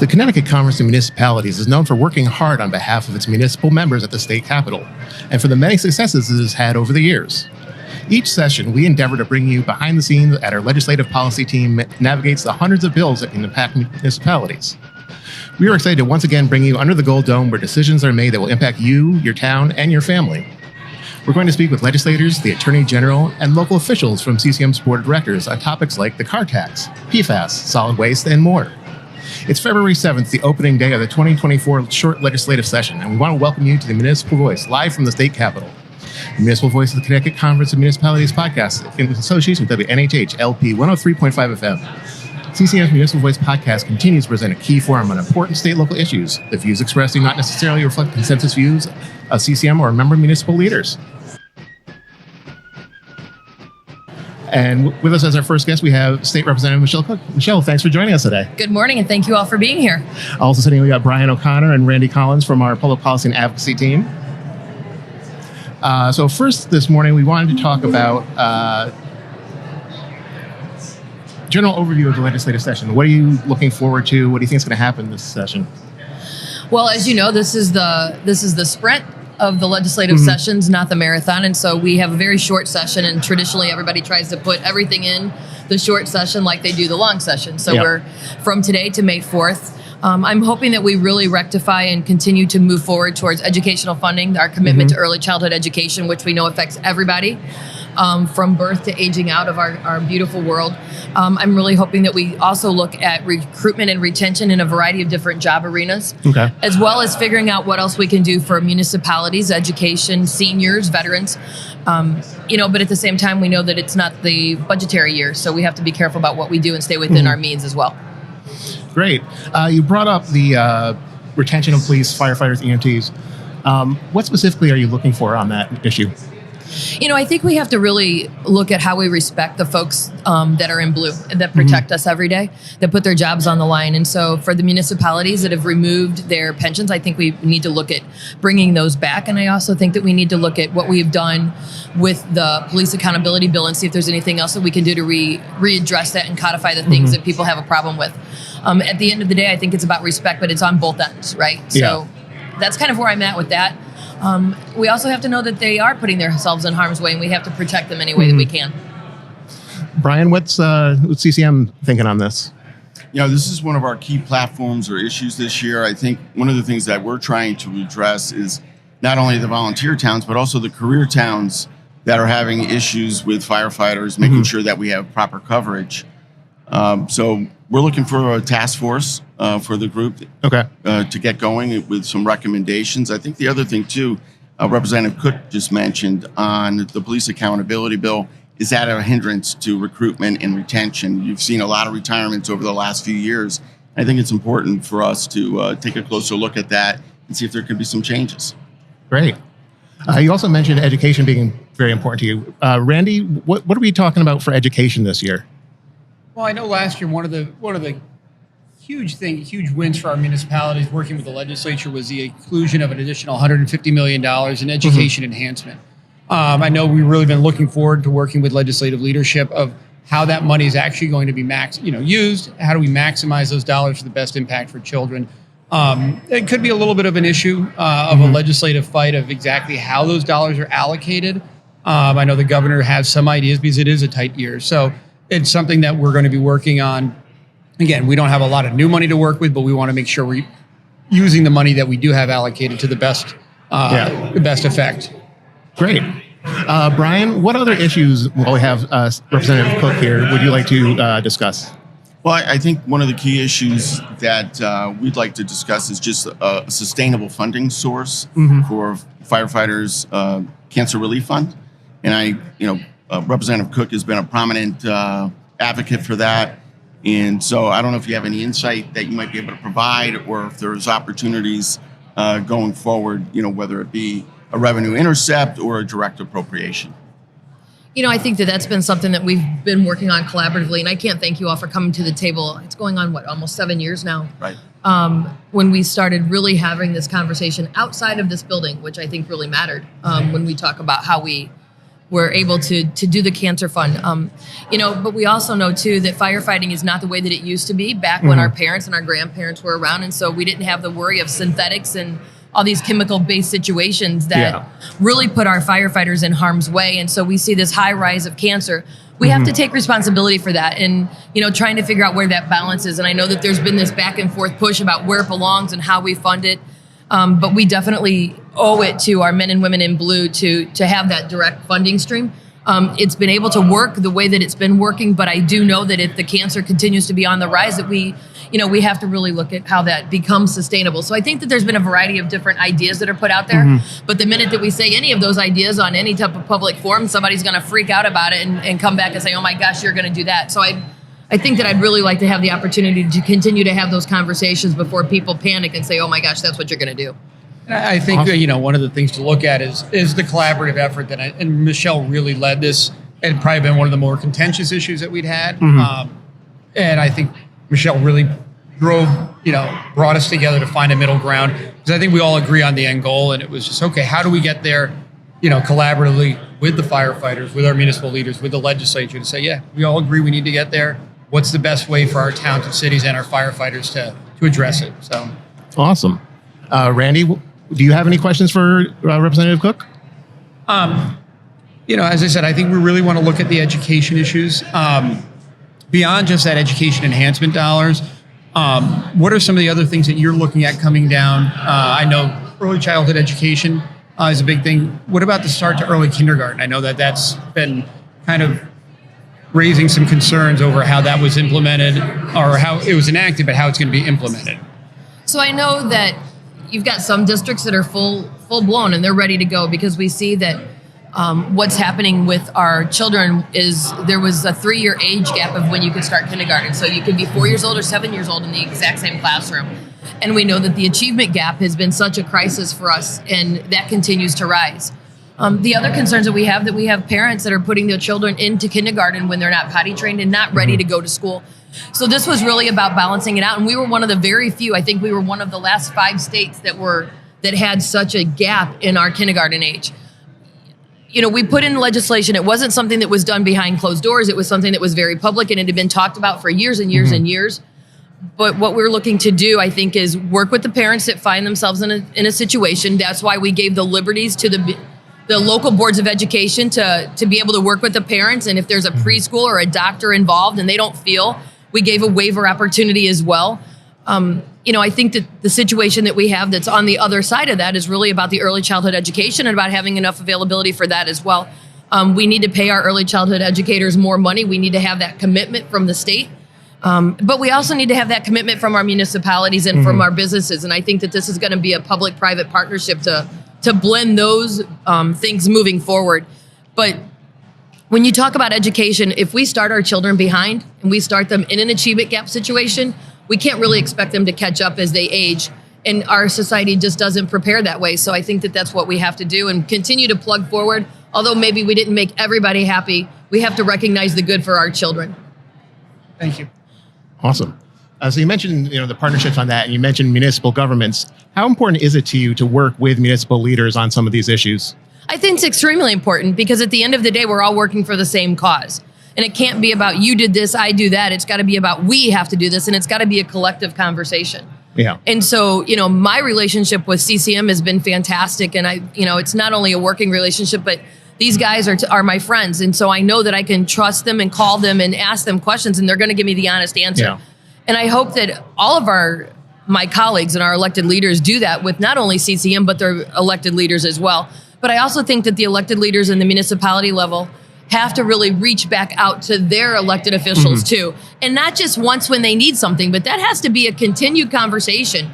The Connecticut Conference of Municipalities is known for working hard on behalf of its municipal members at the state capitol, and for the many successes it has had over the years. Each session, we endeavor to bring you behind the scenes as our legislative policy team navigates the hundreds of bills that can impact municipalities. We are excited to once again bring you under the Gold Dome, where decisions are made that will impact you, your town, and your family. We're going to speak with legislators, the Attorney General, and local officials from CCM's Board of Directors on topics like the car tax, PFAS, solid waste, and more. It's February 7th, the opening day of the 2024 short legislative session, and we want to welcome you to the Municipal Voice, live from the state capitol. The Municipal Voice of the Connecticut Conference of Municipalities podcast in association with WNHH LP 103.5 FM. CCM's Municipal Voice podcast continues to present a key forum on important state local issues. The views expressed do not necessarily reflect consensus views of CCM or member municipal leaders. And with us as our first guest, we have State Representative Michelle Cook. Michelle, thanks for joining us today. Good morning, and thank you all for being here. Also sitting, we got Brian O'Connor and Randy Collins from our Public Policy and Advocacy team. So first this morning, we wanted to talk about general overview of the legislative session. What are you looking forward to? What do you think is going to happen this session? Well, as you know, this is the sprint of the legislative sessions, not the marathon. And so we have a very short session, and traditionally everybody tries to put everything in the short session like they do the long session. So we're from today to May 4th. I'm hoping that we really rectify and continue to move forward towards educational funding, our commitment to early childhood education, which we know affects everybody. From birth to aging out of our beautiful world. I'm really hoping that we also look at recruitment and retention in a variety of different job arenas, as well as figuring out what else we can do for municipalities, education, seniors, veterans. But at the same time, we know that it's not the budgetary year, so we have to be careful about what we do and stay within our means as well. Great. You brought up the retention of police, firefighters, EMTs. What specifically are you looking for on that issue? I think we have to really look at how we respect the folks that are in blue, that protect us every day, that put their jobs on the line. And so for the municipalities that have removed their pensions, I think we need to look at bringing those back. And I also think that we need to look at what we've done with the police accountability bill and see if there's anything else that we can do to readdress that and codify the things that people have a problem with. At the end of the day, I think it's about respect, but it's on both ends, right? So that's kind of where I'm at with that. We also have to know that they are putting themselves in harm's way, and we have to protect them any way that we can. Brian, what's CCM thinking on this? This is one of our key platforms or issues this year. I think one of the things that we're trying to address is not only the volunteer towns, but also the career towns that are having issues with firefighters, making sure that we have proper coverage. So we're looking for a task force for the group to get going with some recommendations. I think the other thing, too, Representative Cook just mentioned on the police accountability bill, is that a hindrance to recruitment and retention? You've seen a lot of retirements over the last few years. I think it's important for us to take a closer look at that and see if there could be some changes. Great. You also mentioned education being very important to you. Randy, what are we talking about for education this year? Well, I know last year one of the huge wins for our municipalities working with the legislature was the inclusion of an additional $150 million in education enhancement. I know we've really been looking forward to working with legislative leadership of how that money is actually going to be used. How do we maximize those dollars for the best impact for children? It could be a little bit of an issue of a legislative fight of exactly how those dollars are allocated. I know the governor has some ideas because it is a tight year. So it's something that we're going to be working on. Again, we don't have a lot of new money to work with, but we want to make sure we're using the money that we do have allocated to the best effect. Great. Brian, what other issues, while we have Representative Cook here, would you like to discuss? Well, I think one of the key issues that we'd like to discuss is just a sustainable funding source for firefighters' cancer relief fund. And Representative Cook has been a prominent advocate for that. And so I don't know if you have any insight that you might be able to provide, or if there's opportunities going forward, whether it be a revenue intercept or a direct appropriation. I think that's been something that we've been working on collaboratively, and I can't thank you all for coming to the table. It's going on, almost 7 years now? Right. When we started really having this conversation outside of this building, which I think really mattered, when we talk about how we we're able to do the cancer fund. But we also know too that firefighting is not the way that it used to be back when our parents and our grandparents were around, and so we didn't have the worry of synthetics and all these chemical-based situations that really put our firefighters in harm's way. And so we see this high rise of cancer. We have to take responsibility for that, and trying to figure out where that balance is. And I know that there's been this back and forth push about where it belongs and how we fund it. But we definitely owe it to our men and women in blue to have that direct funding stream. It's been able to work the way that it's been working, but I do know that if the cancer continues to be on the rise, that we have to really look at how that becomes sustainable. So I think that there's been a variety of different ideas that are put out there, but the minute that we say any of those ideas on any type of public forum, somebody's going to freak out about it and come back and say, oh my gosh, you're going to do that. So I think that I'd really like to have the opportunity to continue to have those conversations before people panic and say, oh my gosh, that's what you're going to do. I think one of the things to look at is the collaborative effort and Michelle really led this. It had probably been one of the more contentious issues that we'd had. And I think Michelle really brought us together to find a middle ground, because I think we all agree on the end goal. And it was just, okay, how do we get there, collaboratively with the firefighters, with our municipal leaders, with the legislature to say, yeah, we all agree we need to get there. What's the best way for our towns and cities and our firefighters to address it? So awesome. Randy, do you have any questions for Representative Cook? As I said, I think we really want to look at the education issues. Beyond just that education enhancement dollars, what are some of the other things that you're looking at coming down? I know early childhood education is a big thing. What about the start to early kindergarten? I know that's been kind of raising some concerns over how that was implemented, or how it was enacted, but how it's going to be implemented. So I know that you've got some districts that are full blown and they're ready to go, because we see that what's happening with our children is there was a 3-year age gap of when you could start kindergarten. So you could be 4 years old or 7 years old in the exact same classroom. And we know that the achievement gap has been such a crisis for us, and that continues to rise. The other concerns that we have parents that are putting their children into kindergarten when they're not potty trained and not ready to go to school. So this was really about balancing it out. And we were one of the very few, I think we were one of the last 5 states that had such a gap in our kindergarten age. We put in legislation. It wasn't something that was done behind closed doors. It was something that was very public, and it had been talked about for years and years and years. But what we're looking to do, I think, is work with the parents that find themselves in a situation. That's why we gave the liberties to the local boards of education to be able to work with the parents. And if there's a preschool or a doctor involved and they don't feel, we gave a waiver opportunity as well. I think that the situation that we have that's on the other side of that is really about the early childhood education and about having enough availability for that as well. We need to pay our early childhood educators more money. We need to have that commitment from the state. But we also need to have that commitment from our municipalities and from our businesses. And I think that this is going to be a public-private partnership to blend those things moving forward. But when you talk about education, if we start our children behind and we start them in an achievement gap situation, we can't really expect them to catch up as they age. And our society just doesn't prepare that way. So I think that that's what we have to do and continue to plug forward. Although maybe we didn't make everybody happy, we have to recognize the good for our children. Thank you. Awesome. So you mentioned the partnerships on that, and you mentioned municipal governments. How important is it to you to work with municipal leaders on some of these issues? I think it's extremely important, because at the end of the day, we're all working for the same cause. And it can't be about you did this, I do that. It's got to be about we have to do this, and it's got to be a collective conversation. Yeah. And so, my relationship with CCM has been fantastic. And it's not only a working relationship, but these guys are my friends. And so I know that I can trust them and call them and ask them questions, and they're going to give me the honest answer. Yeah. And I hope that all of my colleagues and our elected leaders do that with not only CCM, but their elected leaders as well. But I also think that the elected leaders in the municipality level have to really reach back out to their elected officials too. And not just once when they need something, but that has to be a continued conversation.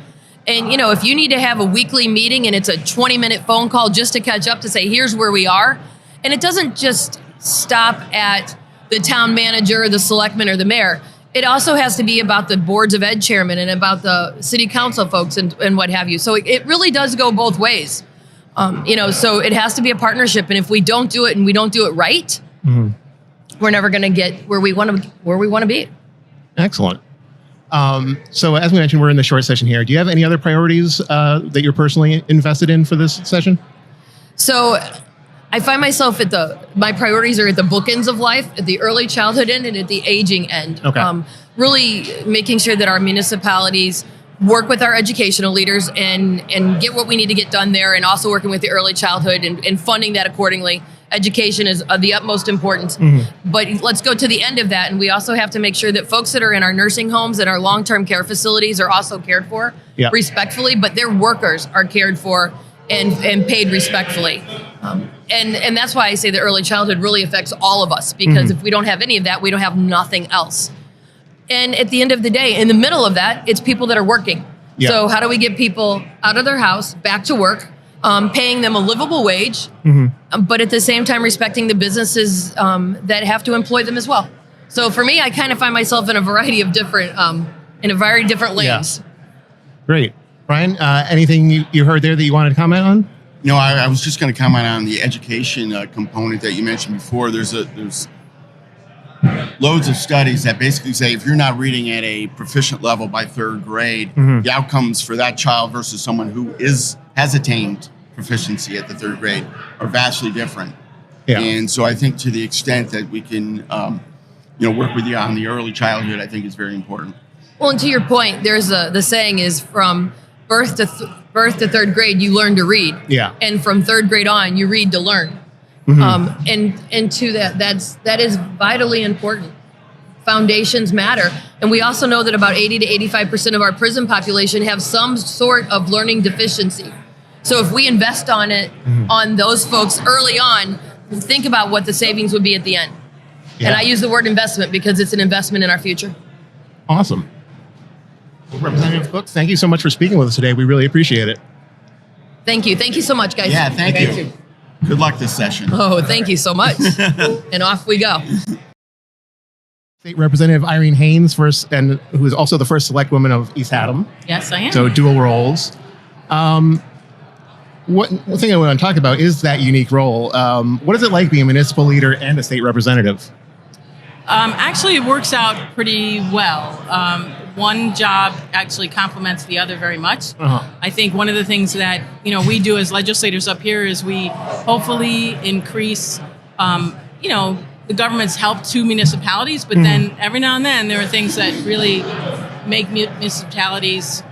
And, if you need to have a weekly meeting and it's a 20-minute phone call just to catch up to say, here's where we are. And it doesn't just stop at the town manager or the selectman or the mayor. It also has to be about the boards of ed chairman and about the city council folks and what have you. So it really does go both ways. So it has to be a partnership. And if we don't do it and we don't do it right, we're never going to get where we want to be. Excellent. So as we mentioned, we're in the short session here. Do you have any other priorities that you're personally invested in for this session? So I find myself my priorities are at the bookends of life, at the early childhood end and at the aging end. Okay. Really making sure that our municipalities work with our educational leaders and get what we need to get done there, and also working with the early childhood and funding that accordingly. Education is of the utmost importance. But let's go to the end of that, and we also have to make sure that folks that are in our nursing homes and our long-term care facilities are also cared for respectfully, but their workers are cared for and paid respectfully. And that's why I say the early childhood really affects all of us, because if we don't have any of that, we don't have nothing else. And at the end of the day, in the middle of that, it's people that are working. Yeah. So how do we get people out of their house, back to work, paying them a livable wage, but at the same time respecting the businesses that have to employ them as well. So for me, I kind of find myself in a variety of different lanes. Yeah. Great. Brian, anything you heard there that you wanted to comment on? No, I was just going to comment on the education component that you mentioned before. There's loads of studies that basically say if you're not reading at a proficient level by third grade, the outcomes for that child versus someone who has attained proficiency at the third grade are vastly different. Yeah. And so I think to the extent that we can, work with you on the early childhood, I think is very important. Well, and to your point, there's the saying is from birth to third grade, you learn to read. Yeah. And from third grade on, you read to learn. And to that is vitally important. Foundations matter. And we also know that about 80 to 85% of our prison population have some sort of learning deficiency. So if we invest on those folks early on, think about what the savings would be at the end. Yeah. And I use the word investment because it's an investment in our future. Awesome. Well, Representative Cook, thank you so much for speaking with us today. We really appreciate it. Thank you. Thank you so much, guys. Yeah, thank you. Good luck this session. Oh, thank you so much. And off we go. State Representative Irene Haines, who is also the first select woman of East Haddam. Yes, I am. So dual roles. One thing I want to talk about is that unique role. What is it like being a municipal leader and a state representative? Actually, it works out pretty well. One job actually complements the other very much. I think one of the things that we do as legislators up here is we hopefully increase the government's help to municipalities, but then every now and then there are things that really make municipalities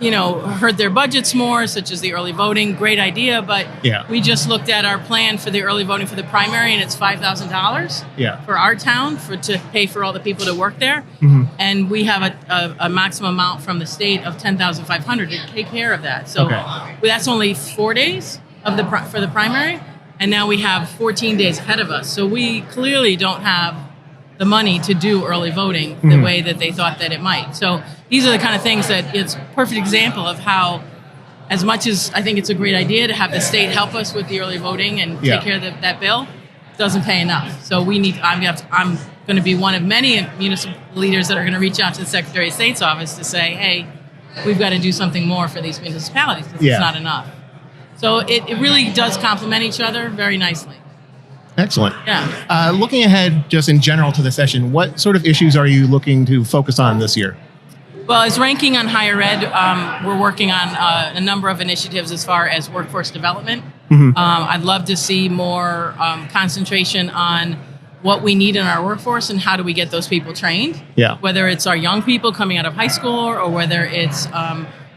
hurt their budgets more, such as the early voting. Great idea, but we just looked at our plan for the early voting for the primary, and it's $5,000 for our town to pay for all the people to work there. And we have a maximum amount from the state of $10,500 to take care of that. So that's only 4 days for the primary, and now we have 14 days ahead of us. So we clearly don't have the money to do early voting the way that they thought that it might. So these are the kind of things that it's a perfect example of how, as much as I think it's a great idea to have the state help us with the early voting and take care of that bill, it doesn't pay enough. So I'm going to be one of many municipal leaders that are going to reach out to the Secretary of State's office to say, hey, we've got to do something more for these municipalities because it's not enough. So it really does complement each other very nicely. Excellent. Yeah. Looking ahead, just in general to the session, what sort of issues are you looking to focus on this year? Well, as ranking on higher ed, we're working on a number of initiatives as far as workforce development. I'd love to see more concentration on what we need in our workforce and how do we get those people trained. Yeah. Whether it's our young people coming out of high school or whether it's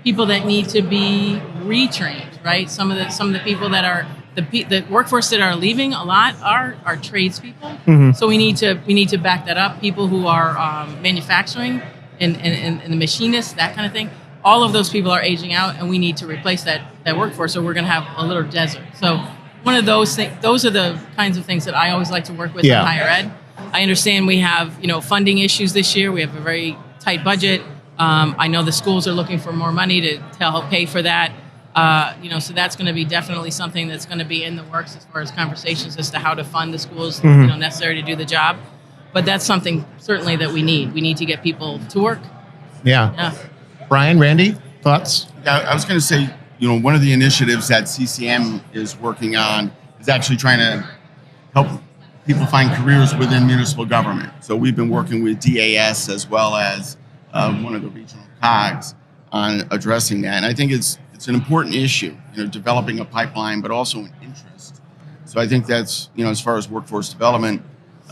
people that need to be retrained, right? Some of the people that are the workforce that are leaving a lot are tradespeople. So we need to back that up. People who are manufacturing and the machinists, that kind of thing. All of those people are aging out, and we need to replace that workforce, or we're going to have a little desert. So one of those things, those are the kinds of things that I always like to work with in higher ed. I understand we have funding issues this year. We have a very tight budget. I know the schools are looking for more money to help pay for that. So that's going to be definitely something that's going to be in the works as far as conversations as to how to fund the schools necessary to do the job. But that's something certainly that we need. We need to get people to work. Yeah. Brian, Randy, thoughts? I was going to say, one of the initiatives that CCM is working on is actually trying to help people find careers within municipal government. So we've been working with DAS as well as one of the regional COGs on addressing that. And I think it's an important issue, developing a pipeline, but also an interest So I think that's, as far as workforce development,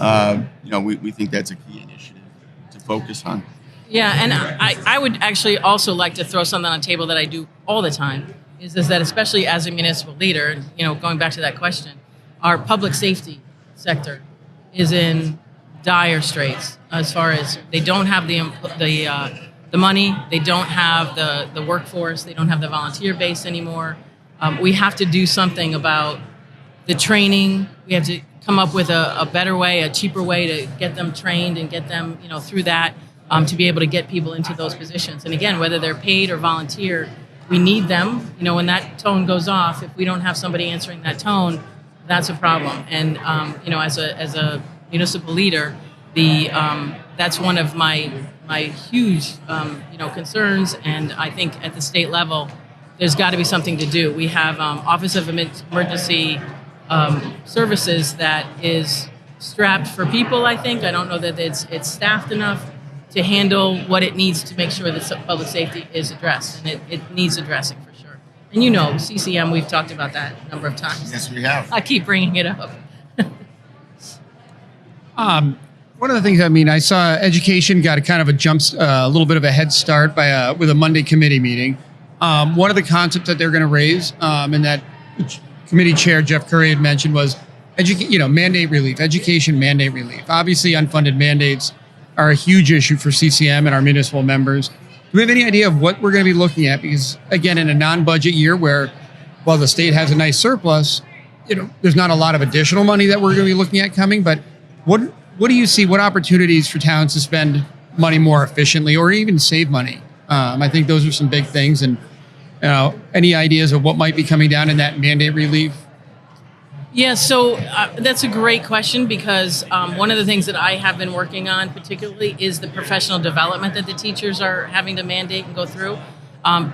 we think that's a key initiative to focus on. Yeah, and I would actually also like to throw something on the table that I do all the time, is that especially as a municipal leader, going back to that question, our public safety sector is in dire straits as far as they don't have the money, they don't have the workforce, they don't have the volunteer base anymore. We have to do something about the training. We have to come up with a better way, a cheaper way to get them trained and get them, through that to be able to get people into those positions. And again, whether they're paid or volunteer, we need them. When that tone goes off, if we don't have somebody answering that tone, that's a problem. And as a municipal leader, that's one of my huge concerns. And I think at the state level, there's got to be something to do. We have Office of Emergency Services that is strapped for people. I don't know that it's staffed enough to handle what it needs to make sure that public safety is addressed, and it needs addressing for sure. And CCM, we've talked about that a number of times. Yes, we have. I keep bringing it up. One of the things, I saw education got a kind of a little bit of a head start with a Monday committee meeting. One of the concepts that they're going to raise, and that committee chair Jeff Currey had mentioned, was mandate relief, education mandate relief. Obviously, unfunded mandates are a huge issue for CCM and our municipal members. Do we have any idea of what we're going to be looking at? Because again, in a non-budget year where, while the state has a nice surplus, there's not a lot of additional money that we're going to be looking at coming. But what do you see? What opportunities for towns to spend money more efficiently or even save money? I think those are some big things. And any ideas of what might be coming down in that mandate relief? Yeah, so that's a great question, because one of the things that I have been working on particularly is the professional development that the teachers are having to mandate and go through. The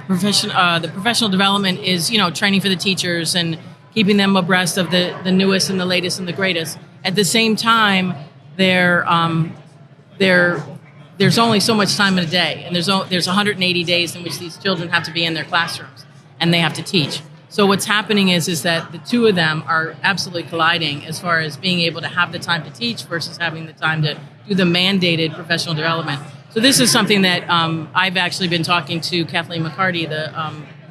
professional development is, training for the teachers and keeping them abreast of the newest and the latest and the greatest. At the same time, there's only so much time in a day, and there's 180 days in which these children have to be in their classrooms and they have to teach. So what's happening is that the two of them are absolutely colliding as far as being able to have the time to teach versus having the time to do the mandated professional development. So this is something that I've actually been talking to Kathleen McCarty, the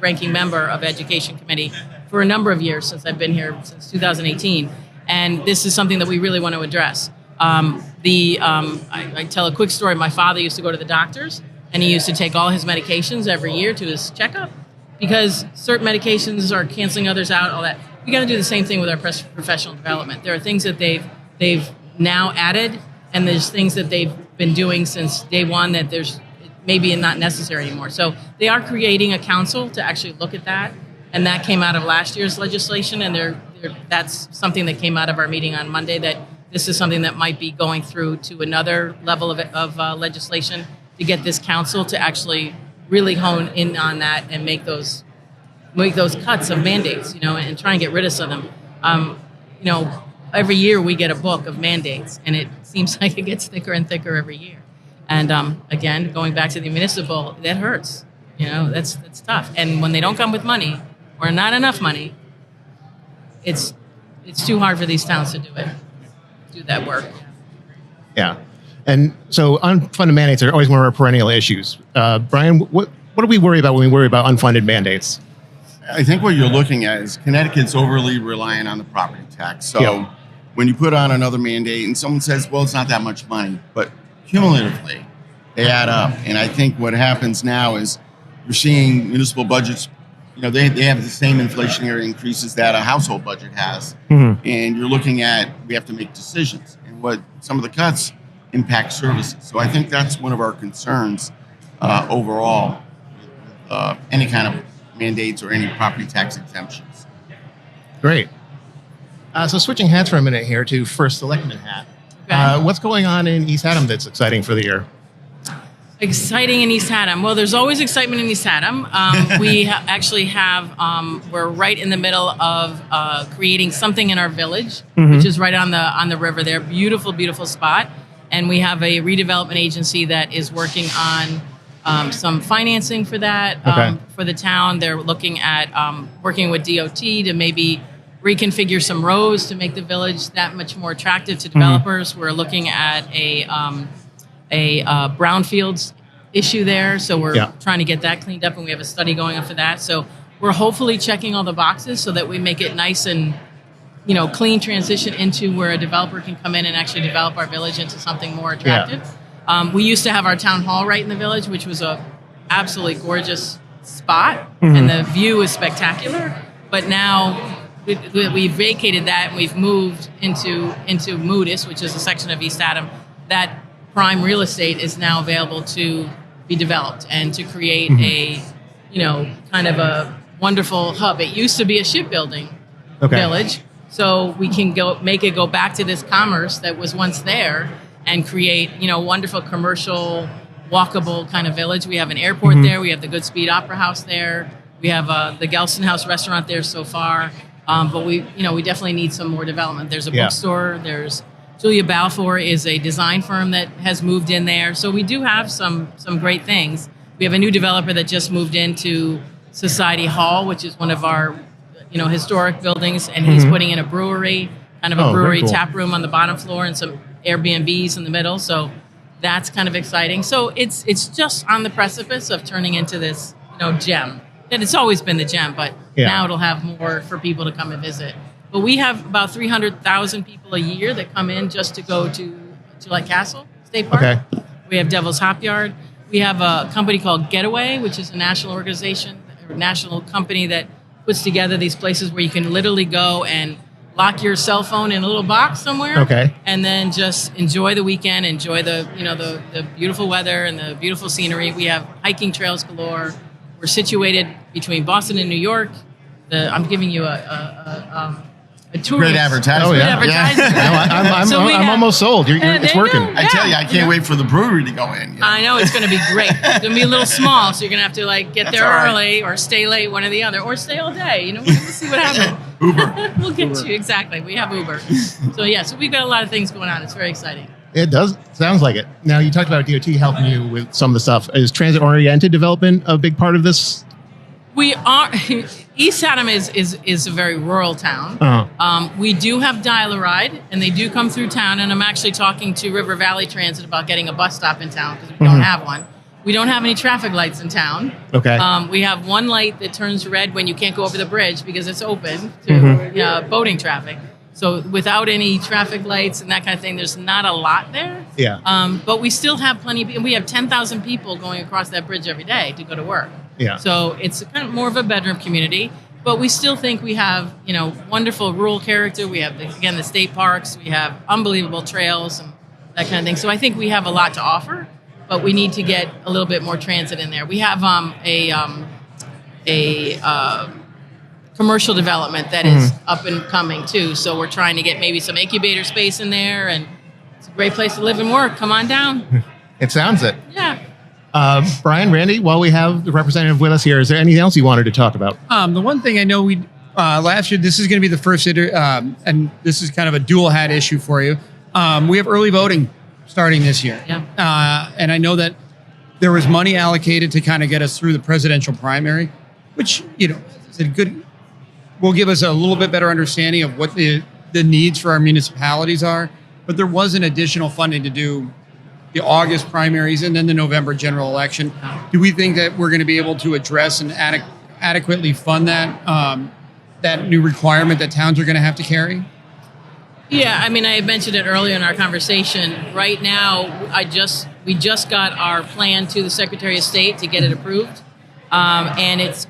ranking member of Education Committee, for a number of years since I've been here, since 2018. And this is something that we really want to address. I tell a quick story. My father used to go to the doctors, and he used to take all his medications every year to his checkup, because certain medications are canceling others out, all that. We got to do the same thing with our professional development. There are things that they've now added, and there's things that they've been doing since day one that there's maybe not necessary anymore. So they are creating a council to actually look at that, and that came out of last year's legislation, and that's something that came out of our meeting on Monday, that this is something that might be going through to another level of legislation to get this council to actually really hone in on that and make those cuts of mandates, and try and get rid of some of them. Every year we get a book of mandates, and it seems like it gets thicker and thicker every year. And again, going back to the municipal, that hurts. That's tough. And when they don't come with money or not enough money, it's too hard for these towns to do that work. Yeah. And so unfunded mandates are always one of our perennial issues. Brian, what do we worry about when we worry about unfunded mandates? I think what you're looking at is Connecticut's overly reliant on the property tax. So when you put on another mandate and someone says, well, it's not that much money, but cumulatively they add up. And I think what happens now is you're seeing municipal budgets, they have the same inflationary increases that a household budget has. Mm-hmm. And you're looking at, we have to make decisions. And what some of the cuts impact services. So I think that's one of our concerns overall, any kind of mandates or any property tax exemptions. Great. So switching hats for a minute here to first selectman hat. Okay. What's going on in East Haddam that's exciting for the year? Exciting in East Haddam. Well, there's always excitement in East Haddam. We actually have, we're right in the middle of creating something in our village, mm-hmm. which is right on the river there. Beautiful, beautiful spot. And we have a redevelopment agency that is working on some financing for that, for the town. They're looking at working with DOT to maybe reconfigure some roads to make the village that much more attractive to developers. We're looking at a brownfields issue there, so we're trying to get that cleaned up, and we have a study going on for that. So we're hopefully checking all the boxes so that we make it nice and clean transition into where a developer can come in and actually develop our village into something more attractive. We used to have our town hall right in the village, which was a absolutely gorgeous spot, and the view is spectacular. But now we've vacated that and we've moved into Moody's, which is a section of East Adam. That prime real estate is now available to be developed and to create a kind of a wonderful hub. It used to be a shipbuilding village, so we can make it go back to this commerce that was once there and create wonderful commercial walkable kind of village. We have an airport there. We have the Goodspeed Opera House there. We have the Gelston House restaurant there so far. But we definitely need some more development. There's a bookstore. There's Julia Balfour is a design firm that has moved in there. So we do have some great things. We have a new developer that just moved into Society Hall, which is one of our historic buildings, and he's putting in a brewery, kind of a brewery tap room on the bottom floor and some Airbnbs in the middle. So that's kind of exciting. So it's just on the precipice of turning into this gem. And it's always been the gem, but now it'll have more for people to come and visit. But we have about 300,000 people a year that come in just to go to Gillette Castle State Park. Okay. We have Devil's Hop Yard. We have a company called Getaway, which is a national organization, a national company that puts together these places where you can literally go and lock your cell phone in a little box somewhere, and then just enjoy the weekend, enjoy the beautiful weather and the beautiful scenery. We have hiking trails galore. We're situated between Boston and New York. I'm giving you a tour. Great advertisement. I'm almost sold. It's working. I tell you, I can't wait for the brewery to go in. I know it's going to be great. It's going to be a little small, so you're going to have to get there early or stay late, one or the other, or stay all day. We'll see what happens. Uber. We'll get you exactly. We have Uber. So we've got a lot of things going on. It's very exciting. It does. Sounds like it. Now, you talked about DOT helping you with some of the stuff. Is transit-oriented development a big part of this? We are. East Adam is a very rural town. We do have Dial-A-Ride, and they do come through town. And I'm actually talking to River Valley Transit about getting a bus stop in town because we don't have one. We don't have any traffic lights in town. Okay. We have one light that turns red when you can't go over the bridge because it's open to boating traffic. So without any traffic lights and that kind of thing, there's not a lot there. Yeah. But we still have plenty. We have 10,000 people going across that bridge every day to go to work. Yeah. So it's kind of more of a bedroom community, but we still think we have wonderful rural character. We have the state parks. We have unbelievable trails and that kind of thing. So I think we have a lot to offer, but we need to get a little bit more transit in there. We have a commercial development that is up and coming too. So we're trying to get maybe some incubator space in there, and it's a great place to live and work. Come on down. It sounds it. Yeah. Brian, Randy, while we have the representative with us here, is there anything else you wanted to talk about? The one thing I know we last year, this is going to be the first, and this is kind of a dual hat issue for you. We have early voting starting this year. Yeah. And I know that there was money allocated to kind of get us through the presidential primary, which, is a good, will give us a little bit better understanding of what the needs for our municipalities are. But there wasn't additional funding to do the August primaries and then the November general election. Do we think that we're going to be able to address and adequately fund that new requirement that towns are going to have to carry? Yeah, I had mentioned it earlier in our conversation. Right now, we just got our plan to the Secretary of State to get it approved, and it's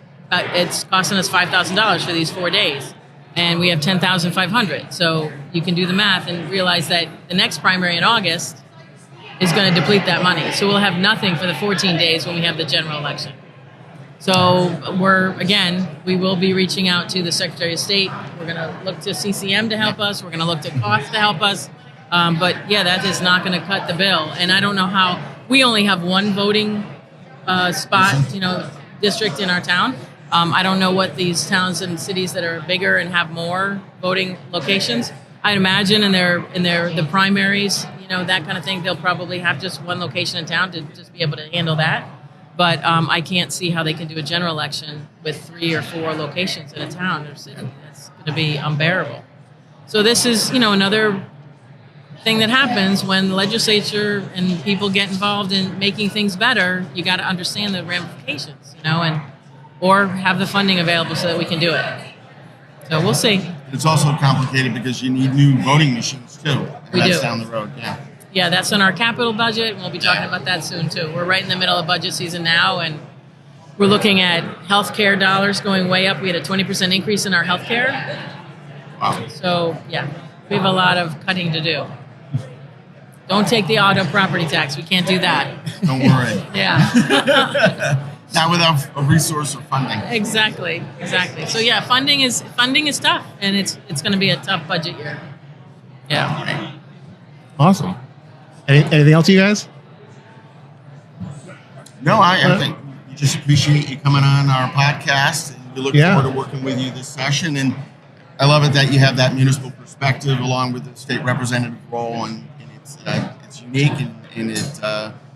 costing us $5,000 for these 4 days, and we have $10,500. So you can do the math and realize that the next primary in August is going to deplete that money. So we'll have nothing for the 14 days when we have the general election. So we will be reaching out to the Secretary of State. We're going to look to CCM to help us. We're going to look to cost to help us. But that is not going to cut the bill. And I don't know how, we only have one voting district in our town. I don't know what these towns and cities that are bigger and have more voting locations. I'd imagine in the primaries, that kind of thing, they'll probably have just one location in town to just be able to handle that. But I can't see how they can do a general election with 3 or 4 locations in a town. It's going to be unbearable. So this is, another thing that happens when the legislature and people get involved in making things better. You got to understand the ramifications, or have the funding available so that we can do it. So we'll see. It's also complicated because you need new voting machines too. And We that's do. down the road. Yeah. Yeah, that's in our capital budget. We'll be talking about that soon, too. We're right in the middle of budget season now, and we're looking at healthcare dollars going way up. We had a 20% increase in our healthcare. Wow. So, yeah, we have a lot of cutting to do. Don't take the auto property tax. We can't do that. Don't worry. Yeah. Not without a resource or funding. Exactly. So, yeah, funding is tough, and it's going to be a tough budget year. Yeah. Awesome. Anything else, you guys? No, I think we just appreciate you coming on our podcast. And we look forward to working with you this session. And I love it that you have that municipal perspective along with the state representative role. And it's unique and it's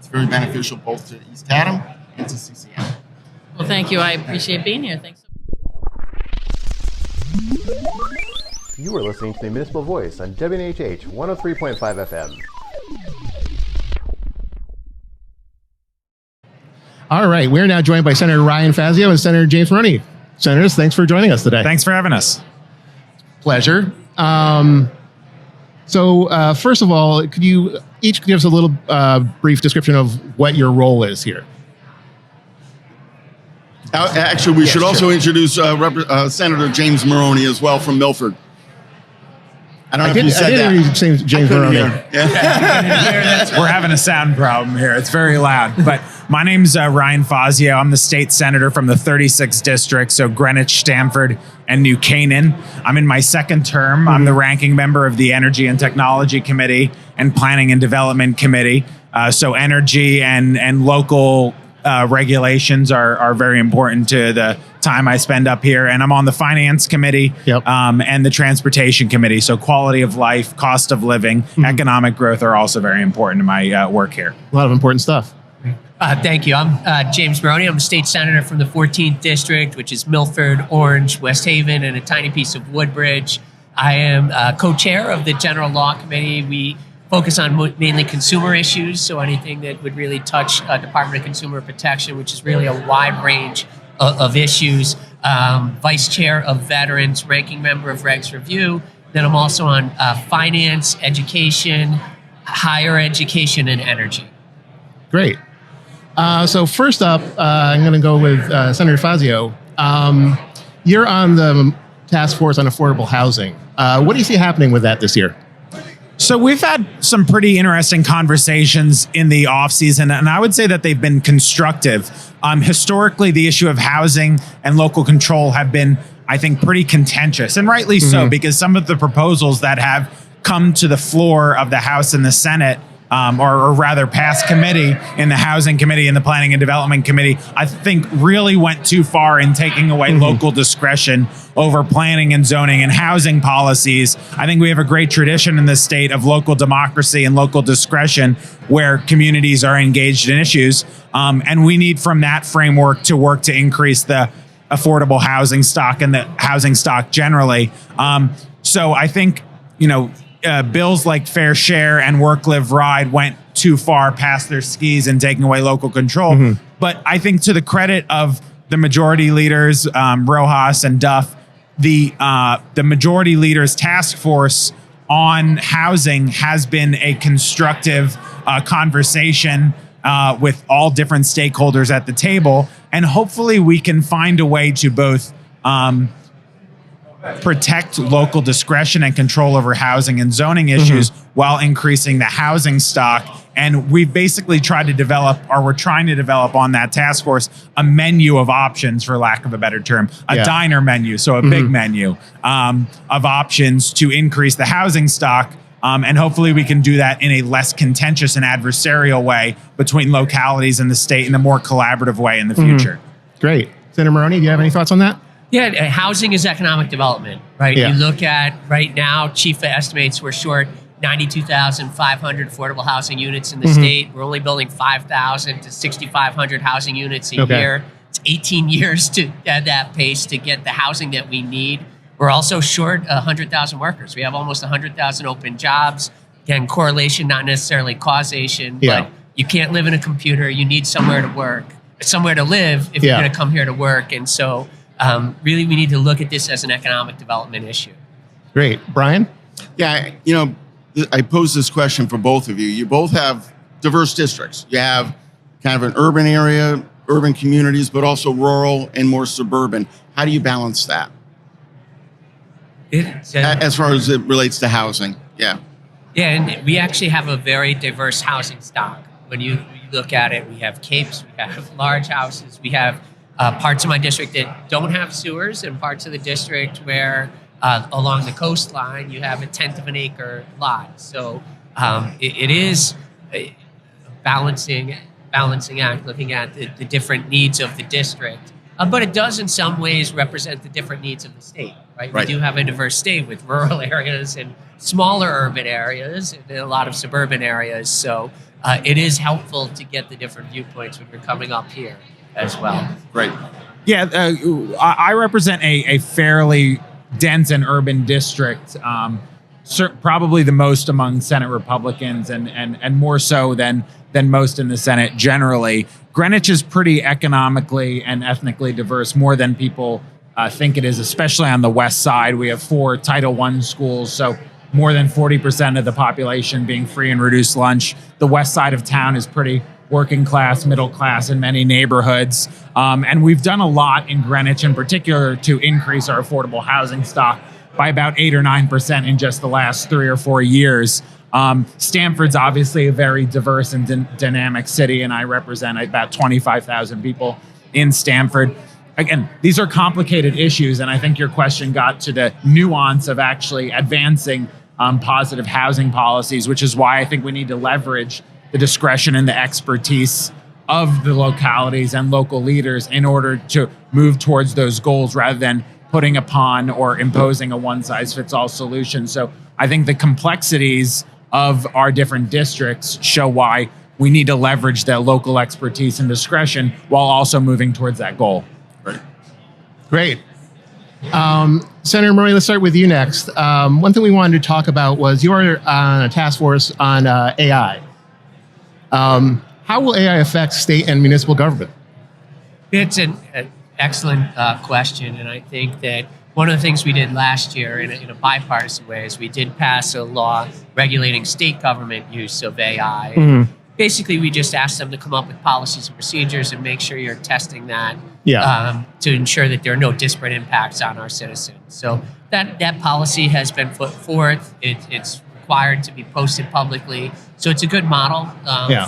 very beneficial both to East Haddam and to CCM. Well, thank you. I appreciate being here. Thanks. You are listening to the Municipal Voice on WNHH 103.5 FM. All right, we're now joined by Senator Ryan Fazio and Senator James Maroney. Senators, thanks for joining us today. Thanks for having us. Pleasure. So first of all, could you each give us a little brief description of what your role is here? Actually, we should also introduce Senator James Maroney as well from Milford. I don't know if you said that. Introduce James Maroney. We're having a sound problem here. It's very loud. But my name's Ryan Fazio. I'm the state senator from the 36th district, so Greenwich, Stamford, and New Canaan. I'm in my second term. I'm the ranking member of the Energy and Technology Committee and Planning and Development Committee. So energy and local regulations are very important to the time I spend up here. And I'm on the Finance Committee and the Transportation Committee. So quality of life, cost of living, economic growth are also very important to my work here. A lot of important stuff. Thank you. I'm James Maroney. I'm a state senator from the 14th district, which is Milford, Orange, West Haven, and a tiny piece of Woodbridge. I am co-chair of the General Law Committee. We focus on mainly consumer issues, so anything that would really touch Department of Consumer Protection, which is really a wide range of issues. Vice chair of Veterans, ranking member of Regs Review. Then I'm also on finance, education, higher education, and energy. Great. So first up, I'm going to go with Senator Fazio. You're on the task force on affordable housing. What do you see happening with that this year? So we've had some pretty interesting conversations in the off season, and I would say that they've been constructive. Historically, the issue of housing and local control have been, I think, pretty contentious, and rightly so, because some of the proposals that have come to the floor of the House and the Senate, or rather past committee in the Housing Committee and the Planning and Development Committee, I think really went too far in taking away local discretion over planning and zoning and housing policies. I think we have a great tradition in this state of local democracy and local discretion where communities are engaged in issues. And we need from that framework to work to increase the affordable housing stock and the housing stock generally. So I think, bills like Fair Share and Work, Live, Ride went too far past their skis in taking away local control. But I think to the credit of the majority leaders, Rojas and Duff, the majority leaders task force on housing has been a constructive conversation with all different stakeholders at the table. And hopefully we can find a way to both protect local discretion and control over housing and zoning issues while increasing the housing stock. And we've basically tried to develop, or we're trying to develop on that task force, a menu of options, for lack of a better term, a diner menu, so a big menu of options to increase the housing stock. And hopefully we can do that in a less contentious and adversarial way between localities and the state in a more collaborative way in the future. Great. Senator Maroney, do you have any thoughts on that? Yeah, housing is economic development, right? Yeah. You look at right now, Chief estimates we're short 92,500 affordable housing units in the state. We're only building 5,000 to 6,500 housing units a year. It's 18 years to at that pace to get the housing that we need. We're also short 100,000 workers. We have almost 100,000 open jobs. Again, correlation, not necessarily causation, but you can't live in a computer. You need somewhere to work, somewhere to live if you're going to come here to work. And so really we need to look at this as an economic development issue. Great. Brian? Yeah, I pose this question for both of you. You both have diverse districts. You have kind of an urban area, urban communities, but also rural and more suburban. How do you balance that? As far as it relates to housing, Yeah, and we actually have a very diverse housing stock. When you look at it, we have capes, we have large houses, we have parts of my district that don't have sewers, and parts of the district where along the coastline you have a 1/10 of an acre lot. So it is a balancing act, looking at the different needs of the district. But it does in some ways represent the different needs of the state, right? We do have a diverse state with rural areas and smaller urban areas and a lot of suburban areas. So it is helpful to get the different viewpoints when you're coming up here as well. Right. Yeah, I represent a fairly dense and urban district, probably the most among Senate Republicans and more so than most in the Senate generally. Greenwich is pretty economically and ethnically diverse, more than people think it is, especially on the west side. We have 4 Title I schools, so more than 40% of the population being free and reduced lunch. The west side of town is pretty working class, middle class in many neighborhoods. And we've done a lot in Greenwich in particular to increase our affordable housing stock by about 8 or 9% in just the last 3 or 4 years. Stamford's obviously a very diverse and dynamic city, and I represent about 25,000 people in Stamford. Again, these are complicated issues, and I think your question got to the nuance of actually advancing positive housing policies, which is why I think we need to leverage the discretion and the expertise of the localities and local leaders in order to move towards those goals rather than putting upon or imposing a one-size-fits-all solution. So I think the complexities of our different districts show why we need to leverage that local expertise and discretion while also moving towards that goal. Right. Great. Senator Maroney, let's start with you next. One thing we wanted to talk about was you are on a task force on AI. How will AI affect state and municipal government? It's an excellent question, and I think that one of the things we did last year in a bipartisan way is we did pass a law regulating state government use of AI. Mm-hmm. Basically, we just asked them to come up with policies and procedures and make sure you're testing that to ensure that there are no disparate impacts on our citizens. So that policy has been put forth. It's required to be posted publicly. So it's a good model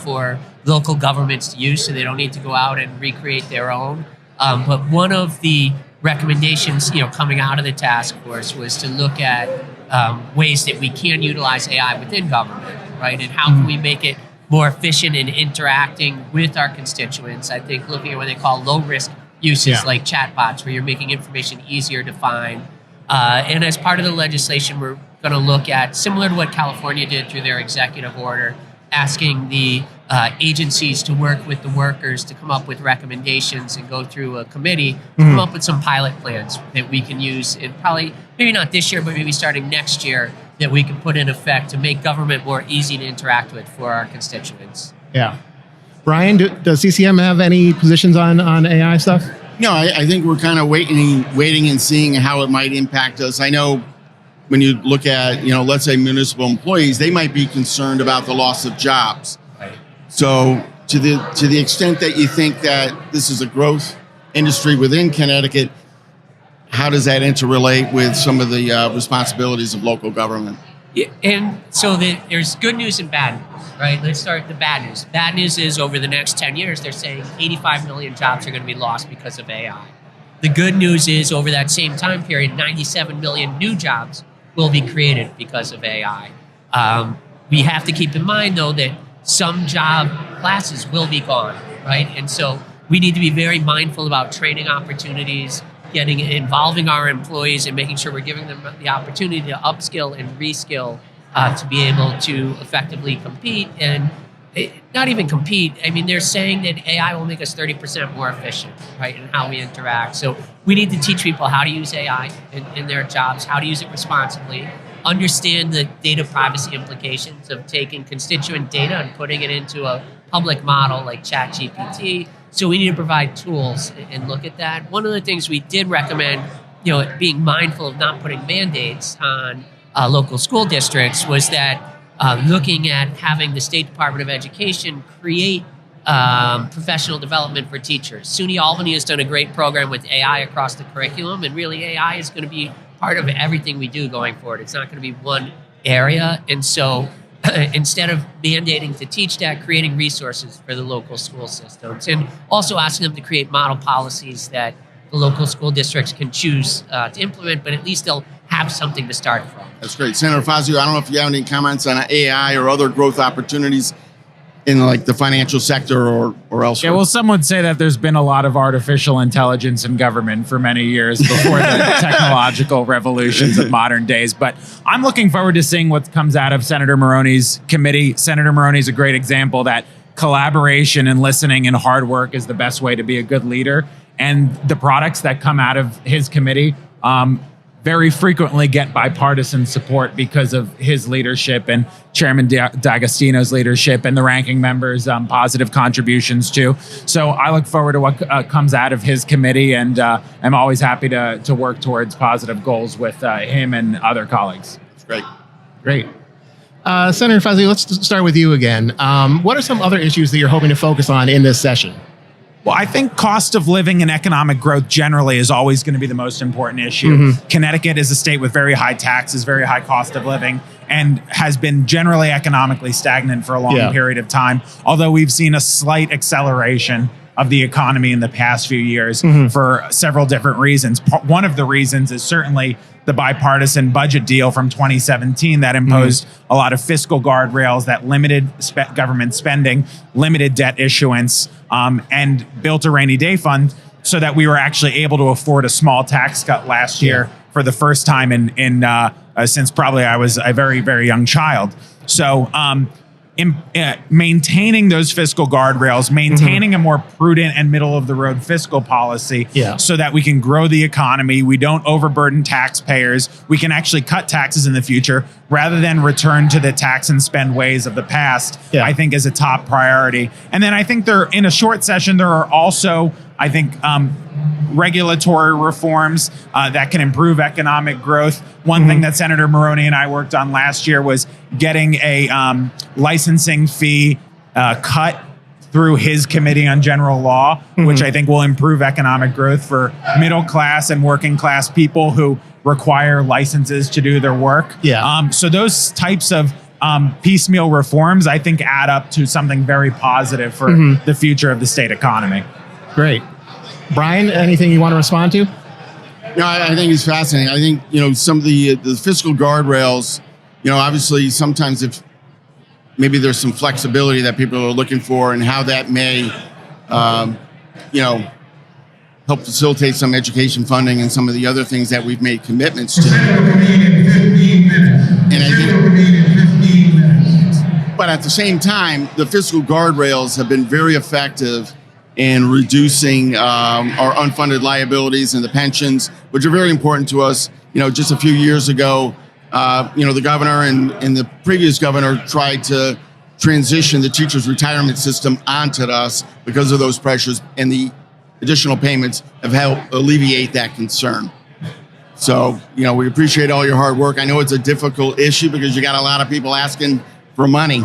for local governments to use, so they don't need to go out and recreate their own. But one of the recommendations, coming out of the task force was to look at ways that we can utilize AI within government, right? And how can we make it more efficient in interacting with our constituents? I think looking at what they call low-risk uses like chatbots, where you're making information easier to find. And as part of the legislation, we're going to look at, similar to what California did through their executive order, asking the agencies to work with the workers to come up with recommendations and go through a committee to come up with some pilot plans that we can use in probably, maybe not this year, but maybe starting next year, that we can put in effect to make government more easy to interact with for our constituents. Yeah. Brian, does CCM have any positions on AI stuff? No, I think we're kind of waiting and seeing how it might impact us. I know when you look at, let's say municipal employees, they might be concerned about the loss of jobs. Right. So to the extent that you think that this is a growth industry within Connecticut, how does that interrelate with some of the responsibilities of local government? Yeah, and so there's good news and bad news, right? Let's start with the bad news. Bad news is over the next 10 years, they're saying 85 million jobs are going to be lost because of AI. The good news is over that same time period, 97 million new jobs will be created because of AI. We have to keep in mind, though, that some job classes will be gone, right? And so we need to be very mindful about training opportunities, involving our employees and making sure we're giving them the opportunity to upskill and reskill to be able to effectively compete and not even compete. I mean, they're saying that AI will make us 30% more efficient, right, in how we interact. So we need to teach people how to use AI in their jobs, how to use it responsibly, understand the data privacy implications of taking constituent data and putting it into a public model like ChatGPT. So we need to provide tools and look at that. One of the things we did recommend, being mindful of not putting mandates on local school districts, was that looking at having the State Department of Education create professional development for teachers. SUNY Albany has done a great program with AI across the curriculum, and really AI is going to be part of everything we do going forward. It's not going to be one area. And so instead of mandating to teach that, creating resources for the local school systems, and also asking them to create model policies that the local school districts can choose to implement, but at least they'll have something to start from. That's great. Senator Fazio, I don't know if you have any comments on AI or other growth opportunities in like the financial sector or elsewhere. Yeah, well, some would say that there's been a lot of artificial intelligence in government for many years before the technological revolutions of modern days. But I'm looking forward to seeing what comes out of Senator Maroney's committee. Senator Maroney's a great example that collaboration and listening and hard work is the best way to be a good leader. And the products that come out of his committee very frequently get bipartisan support because of his leadership and Chairman D'Agostino's leadership and the ranking members' positive contributions too. So I look forward to what comes out of his committee, and I'm always happy to work towards positive goals with him and other colleagues. That's great. Great. Senator Fazio, let's start with you again. What are some other issues that you're hoping to focus on in this session? Well, I think cost of living and economic growth generally is always going to be the most important issue. Connecticut is a state with very high taxes, very high cost of living, and has been generally economically stagnant for a long period of time, although we've seen a slight acceleration of the economy in the past few years for several different reasons. One of the reasons is certainly the bipartisan budget deal from 2017 that imposed a lot of fiscal guardrails that limited government spending, limited debt issuance, and built a rainy day fund so that we were actually able to afford a small tax cut last year for the first time since probably I was a very, very young child. So maintaining those fiscal guardrails, maintaining a more prudent and middle-of-the-road fiscal policy so that we can grow the economy, we don't overburden taxpayers, we can actually cut taxes in the future rather than return to the tax and spend ways of the past, I think is a top priority. And then I think in a short session, there are also, I think, regulatory reforms that can improve economic growth. One thing that Senator Maroney and I worked on last year was getting a licensing fee cut through his committee on general law, which I think will improve economic growth for middle class and working class people who require licenses to do their work. So those types of piecemeal reforms, I think, add up to something very positive for the future of the state economy. Great. Brian, anything you want to respond to? No, I think it's fascinating. I think, some of the fiscal guardrails, obviously sometimes if maybe there's some flexibility that people are looking for and how that may, help facilitate some education funding and some of the other things that we've made commitments to. But at the same time, the fiscal guardrails have been very effective in reducing our unfunded liabilities and the pensions, which are very important to us. Just a few years ago, the governor and the previous governor tried to transition the teachers' retirement system onto us because of those pressures, and the additional payments have helped alleviate that concern. So, we appreciate all your hard work. I know it's a difficult issue because you got a lot of people asking for money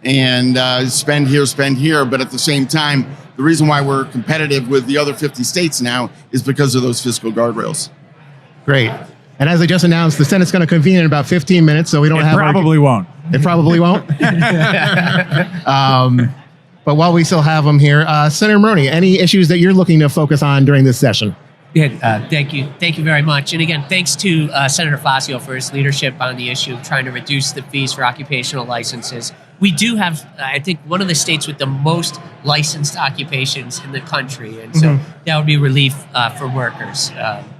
and spend here, but at the same time, the reason why we're competitive with the other 50 states now is because of those fiscal guardrails. Great. And as I just announced, the Senate's going to convene in about 15 minutes, so we don't have... It probably won't. It probably won't? But while we still have them here, Senator Maroney, any issues that you're looking to focus on during this session? Yeah, thank you. Thank you very much. And again, thanks to Senator Fazio for his leadership on the issue of trying to reduce the fees for occupational licenses. We do have, I think, one of the states with the most licensed occupations in the country. And so that would be relief for workers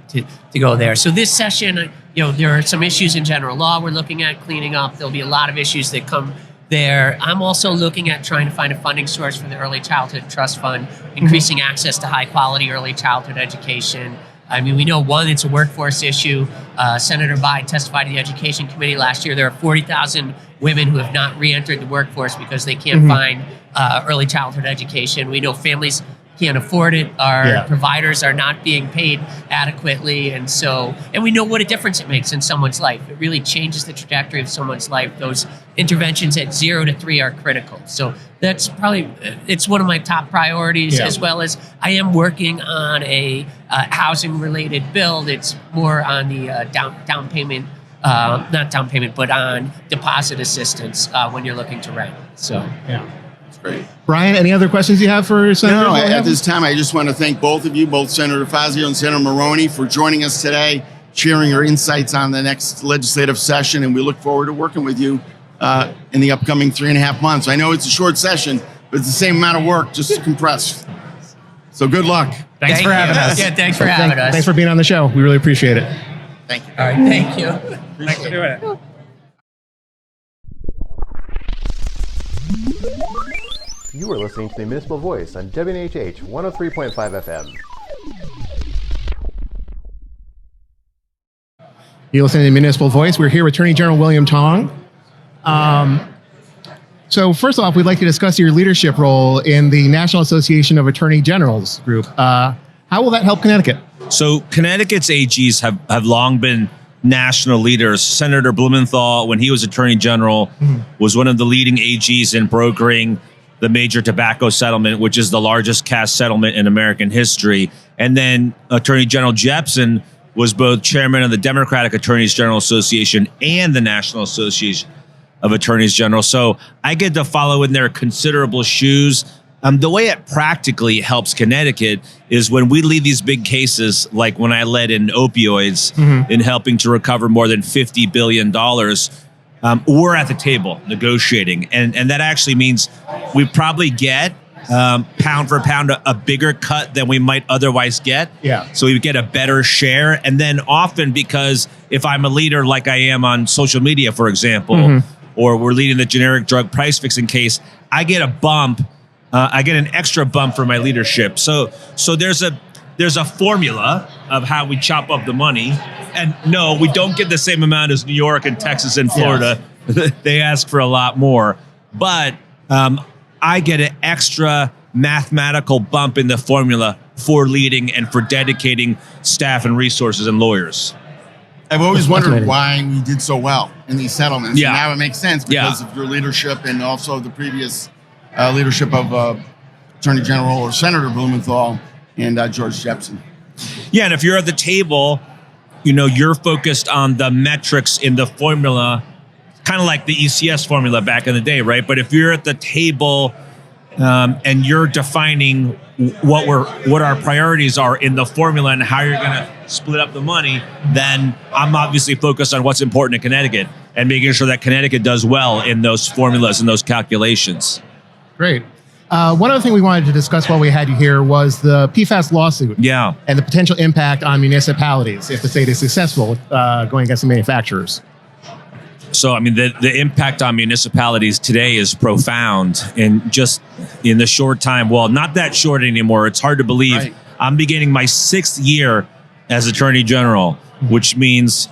to go there. So this session, there are some issues in general law we're looking at cleaning up. There'll be a lot of issues that come there. I'm also looking at trying to find a funding source for the Early Childhood Trust Fund, increasing access to high quality early childhood education. I mean, we know, one, it's a workforce issue. Senator Biden testified to the Education Committee last year. There are 40,000 women who have not re-entered the workforce because they can't find early childhood education. We know families can't afford it. Our providers are not being paid adequately. And we know what a difference it makes in someone's life. It really changes the trajectory of someone's life. Those interventions at 0 to 3 are critical. So that's it's one of my top priorities, as well as I am working on a housing related bill. It's more on the down payment, not down payment, but on deposit assistance when you're looking to rent. So, Great. Brian, any other questions you have for Senator? No, at this time, I just want to thank both of you, both Senator Fazio and Senator Maroney, for joining us today, sharing your insights on the next legislative session, and we look forward to working with you in the upcoming 3.5 months. I know it's a short session, but it's the same amount of work, just compressed. So good luck. Thanks for having us. Yeah, thanks for having us. Thanks for being on the show. We really appreciate it. Thank you. All right, thank you. Thanks for doing it. You are listening to the Municipal Voice on WNHH 103.5 FM. You're listening to the Municipal Voice. We're here with Attorney General William Tong. So first off, we'd like to discuss your leadership role in the National Association of Attorney Generals group. How will that help Connecticut? So Connecticut's AGs have long been national leaders. Senator Blumenthal, when he was Attorney General, was one of the leading AGs in brokering the major tobacco settlement, which is the largest cash settlement in American history. And then Attorney General Jepsen was both chairman of the Democratic Attorneys General Association and the National Association of Attorneys General. So I get to follow in their considerable shoes. The way it practically helps Connecticut is when we lead these big cases, like when I led in opioids in helping to recover more than $50 billion, we're at the table negotiating. And that actually means we probably get pound for pound a bigger cut than we might otherwise get. Yeah. So we get a better share. And then often, because if I'm a leader like I am on social media, for example, or we're leading the generic drug price fixing case, I get a bump. I get an extra bump for my leadership. So there's a formula of how we chop up the money. And no, we don't get the same amount as New York and Texas and Florida. Yes. They ask for a lot more. But I get an extra mathematical bump in the formula for leading and for dedicating staff and resources and lawyers. I've always wondered why we did so well in these settlements. Yeah. And now it makes sense because of your leadership and also the previous leadership of Attorney General or Senator Blumenthal and George Jepsen. Yeah, and if you're at the table, you're focused on the metrics in the formula, kind of like the ECS formula back in the day, right? But if you're at the table and you're defining what our priorities are in the formula and how you're going to split up the money, then I'm obviously focused on what's important in Connecticut and making sure that Connecticut does well in those formulas and those calculations. Great. One other thing we wanted to discuss while we had you here was the PFAS lawsuit. Yeah. And the potential impact on municipalities if the state is successful going against the manufacturers. So, I mean, the impact on municipalities today is profound. And just in the short time, well, not that short anymore. It's hard to believe. Right. I'm beginning my 6th year as Attorney General, which means,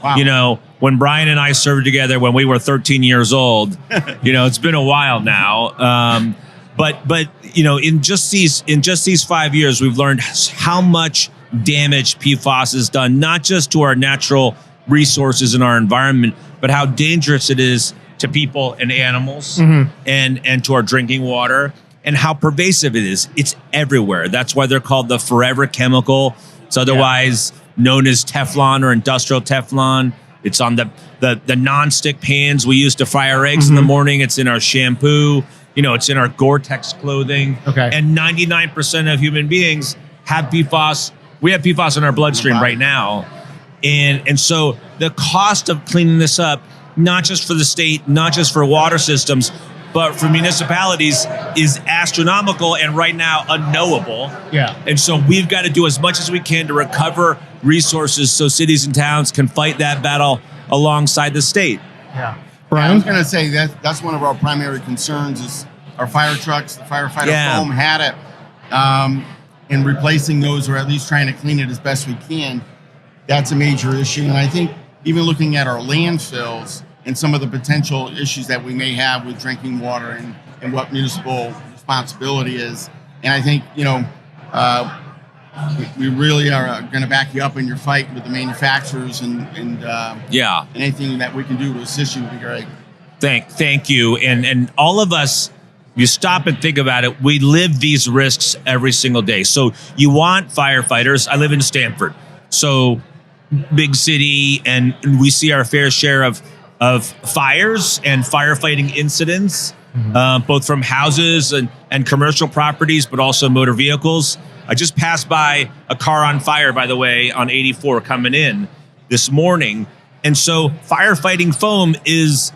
when Brian and I served together when we were 13 years old, it's been a while now. But in just these 5 years, we've learned how much damage PFAS has done, not just to our natural resources in our environment, but how dangerous it is to people and animals and to our drinking water, and how pervasive it is. It's everywhere. That's why they're called the forever chemical. It's otherwise known as Teflon or industrial Teflon. It's on the non-stick pans we use to fry our eggs in the morning. It's in our shampoo. It's in our Gore-Tex clothing. Okay. And 99% of human beings have PFAS. We have PFAS in our bloodstream right now. And so the cost of cleaning this up, not just for the state, not just for water systems, but for municipalities, is astronomical and right now unknowable. Yeah. And so we've got to do as much as we can to recover resources so cities and towns can fight that battle alongside the state. Yeah. I Brian? was going to say that's one of our primary concerns is our fire trucks, the firefighter foam had it. And replacing those, or at least trying to clean it as best we can, that's a major issue. And I think even looking at our landfills and some of the potential issues that we may have with drinking water and what municipal responsibility is. And I think, we really are going to back you up in your fight with the manufacturers and anything that we can do to assist you would be great. Thank you. And all of us, you stop and think about it, we live these risks every single day. So you want firefighters. I live in Stamford, so big city, and we see our fair share of fires and firefighting incidents, both from houses and commercial properties, but also motor vehicles. I just passed by a car on fire, by the way, on 84 coming in this morning. And so firefighting foam is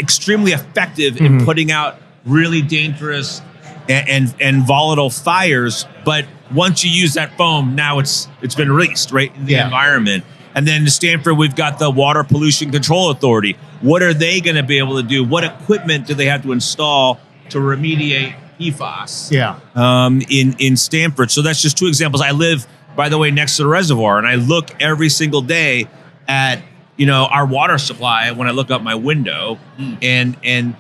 extremely effective in putting out really dangerous and volatile fires. But once you use that foam, now it's been released right in the environment. And then in Stanford, we've got the Water Pollution Control Authority. What are they going to be able to do? What equipment do they have to install to remediate PFAS? In Stanford. So that's just two examples. I live, by the way, next to the reservoir, and I look every single day at our water supply when I look out my window, and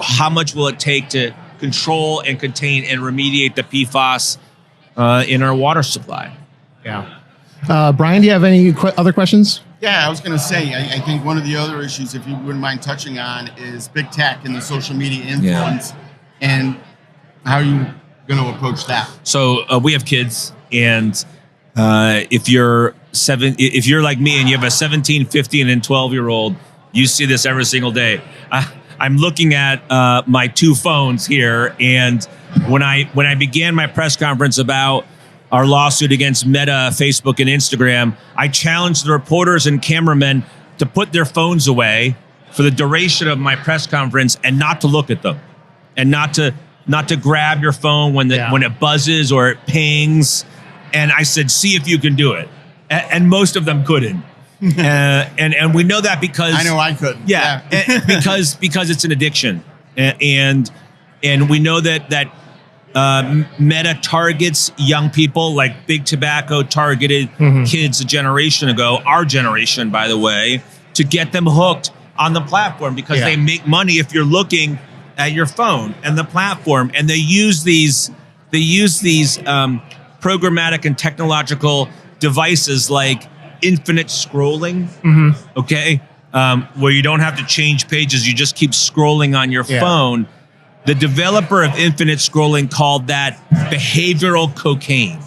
how much will it take to control and contain and remediate the PFAS in our water supply? Brian, do you have any other questions? Yeah, I was going to say, I think one of the other issues, if you wouldn't mind touching on, is big tech and the social media influence and how you going to approach that. So we have kids, and if you're like me and you have a 17, 15, and 12-year-old, you see this every single day. I'm looking at my two phones here, and when I began my press conference about our lawsuit against Meta, Facebook, and Instagram, I challenged the reporters and cameramen to put their phones away for the duration of my press conference and not to look at them, and not to grab your phone when it buzzes or it pings. And I said, see if you can do it. And most of them couldn't. And we know that because I know I couldn't. because it's an addiction, and we know that Meta targets young people, like Big Tobacco targeted kids a generation ago, our generation, by the way, to get them hooked on the platform because they make money if you're looking at your phone and the platform, and they use these programmatic and technological devices like infinite scrolling, okay, where you don't have to change pages, you just keep scrolling on your phone. The developer of infinite scrolling called that behavioral cocaine.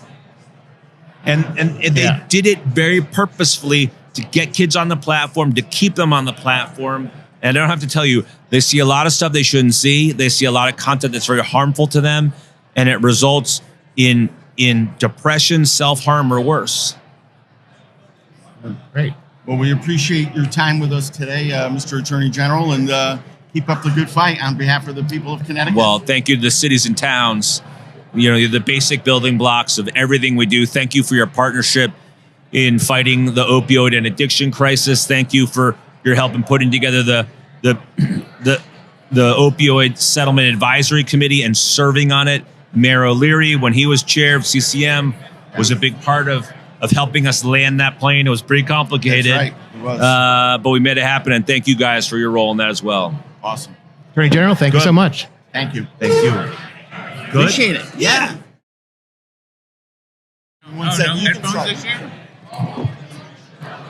And they did it very purposefully to get kids on the platform, to keep them on the platform. And I don't have to tell you, they see a lot of stuff they shouldn't see. They see a lot of content that's very harmful to them, and it results in depression, self-harm, or worse. Great. Well, we appreciate your time with us today, Mr. Attorney General, and keep up the good fight on behalf of the people of Connecticut. Well, thank you to the cities and towns. You're the basic building blocks of everything we do. Thank you for your partnership in fighting the opioid and addiction crisis. Thank you for your help in putting together the opioid settlement advisory committee and serving on it. Mayor O'Leary, when he was chair of CCM, was a big part of helping us land that plane. It was pretty complicated. That's right. It was. But we made it happen, and thank you guys for your role in that as well. Awesome. Attorney General, thank you so much. Thank you. Thank you. Good? Appreciate it. Yeah.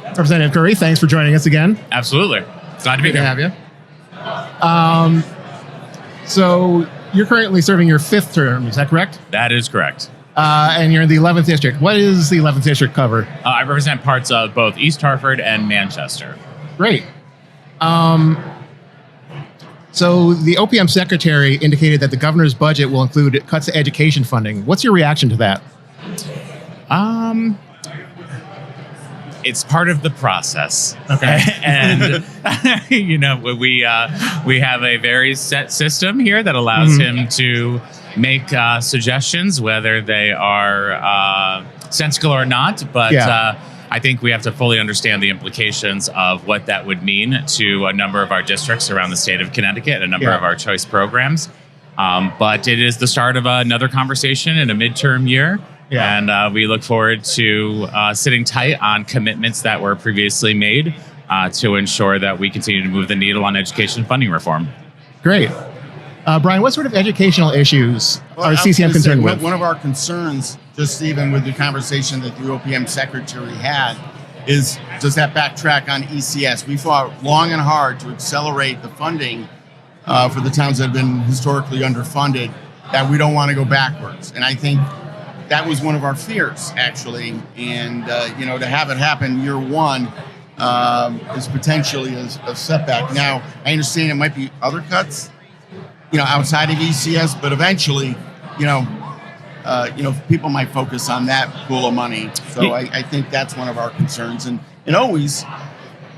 Representative Currey, thanks for joining us again. Absolutely. Glad to be Good to here. have you. So you're currently serving your 5th term, is that correct? That is correct. And you're in the 11th district. What does the 11th district cover? I represent parts of both East Hartford and Manchester. Great. So the OPM secretary indicated that the governor's budget will include cuts to education funding. What's your reaction to that? It's part of the process. Okay. And, we have a very set system here that allows him to make suggestions, whether they are sensical or not. But I think we have to fully understand the implications of what that would mean to a number of our districts around the state of Connecticut and a number of our choice programs. But it is the start of another conversation in a midterm year. Yeah. And we look forward to sitting tight on commitments that were previously made to ensure that we continue to move the needle on education funding reform. Great. Brian, what sort of educational issues are CCM concerned with? One of our concerns, just even with the conversation that the OPM secretary had, is does that backtrack on ECS? We fought long and hard to accelerate the funding for the towns that have been historically underfunded, that we don't want to go backwards. And I think that was one of our fears, actually. And, to have it happen year one is potentially a setback. Now, I understand it might be other cuts, outside of ECS, but eventually, people might focus on that pool of money. So I think that's one of our concerns. And always,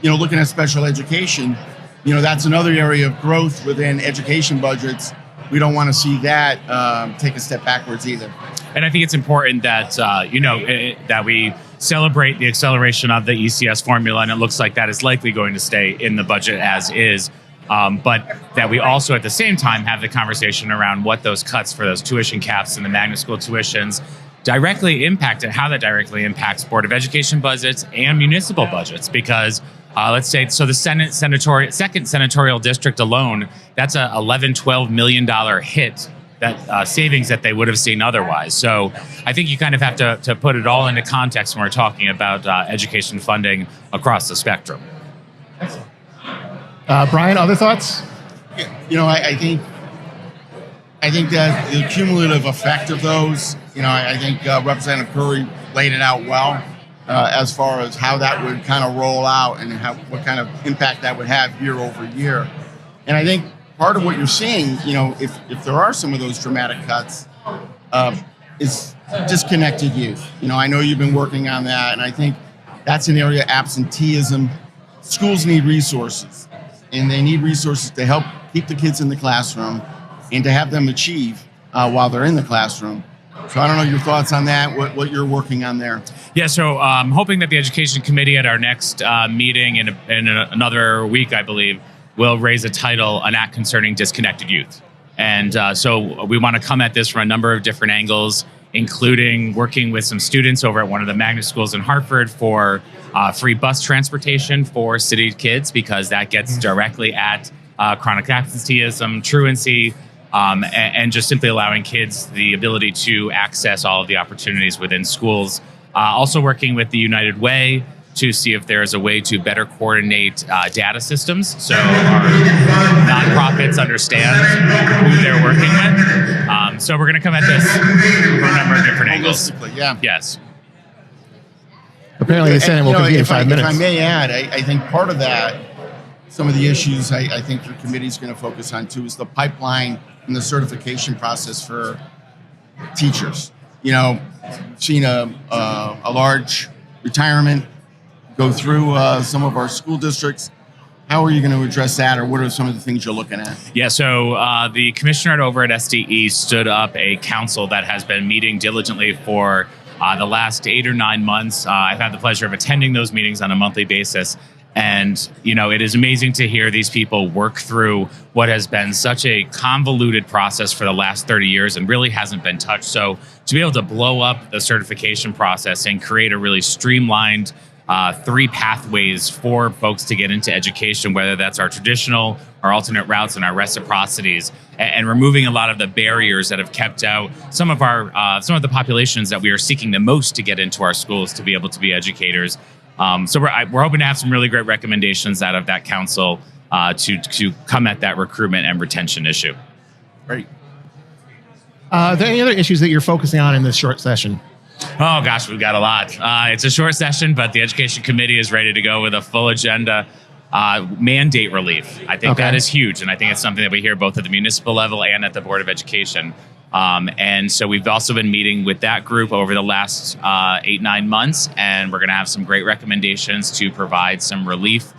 looking at special education, that's another area of growth within education budgets. We don't want to see that take a step backwards either. And I think it's important that, that we celebrate the acceleration of the ECS formula, and it looks like that is likely going to stay in the budget as is. But that we also at the same time have the conversation around what those cuts for those tuition caps and the magnet school tuitions directly impact and how that directly impacts Board of Education budgets and municipal budgets. Because let's say, so the second senatorial district alone, that's a $11-12 million hit, that savings that they would have seen otherwise. So I think you kind of have to put it all into context when we're talking about education funding across the spectrum. Excellent. Brian, other thoughts? I think that the cumulative effect of those, I think Representative Currey laid it out well as far as how that would kind of roll out and what kind of impact that would have year over year. And I think part of what you're seeing, if there are some of those dramatic cuts, is disconnected youth. I know you've been working on that, and I think that's an area, absenteeism. Schools need resources. And they need resources to help keep the kids in the classroom and to have them achieve while they're in the classroom. So I don't know your thoughts on that, what you're working on there. Yeah, so I'm hoping that the Education Committee at our next meeting in another week, I believe, will raise a title, An Act Concerning Disconnected Youth. And so we want to come at this from a number of different angles, including working with some students over at one of the magnet schools in Hartford for free bus transportation for city kids, because that gets directly at chronic absenteeism, truancy, and just simply allowing kids the ability to access all of the opportunities within schools. Also working with the United Way to see if there is a way to better coordinate data systems, so our nonprofits understand who they're working with. So we're going to come at this from a number of different angles. Holistically, yeah. Yes. Apparently, the Senate will convene in 5 minutes. If I may add, I think part of that, some of the issues I think your committee is going to focus on too, is the pipeline and the certification process for teachers. We've seen a large retirement go through some of our school districts. How are you going to address that, or what are some of the things you're looking at? Yeah, so the commissioner over at SDE stood up a council that has been meeting diligently for the last 8 or 9 months. I've had the pleasure of attending those meetings on a monthly basis. And, it is amazing to hear these people work through what has been such a convoluted process for the last 30 years and really hasn't been touched. So to be able to blow up the certification process and create a really streamlined 3 pathways for folks to get into education, whether that's our traditional, our alternate routes, and our reciprocities, and removing a lot of the barriers that have kept out some of the populations that we are seeking the most to get into our schools to be able to be educators. So we're hoping to have some really great recommendations out of that council to come at that recruitment and retention issue. Great. Are there any other issues that you're focusing on in this short session? Oh, gosh, we've got a lot. It's a short session, but the Education Committee is ready to go with a full agenda. Mandate relief. I think that is huge, and I think it's something that we hear both at the municipal level and at the Board of Education. And so we've also been meeting with that group over the last 8-9 months, and we're going to have some great recommendations to provide some relief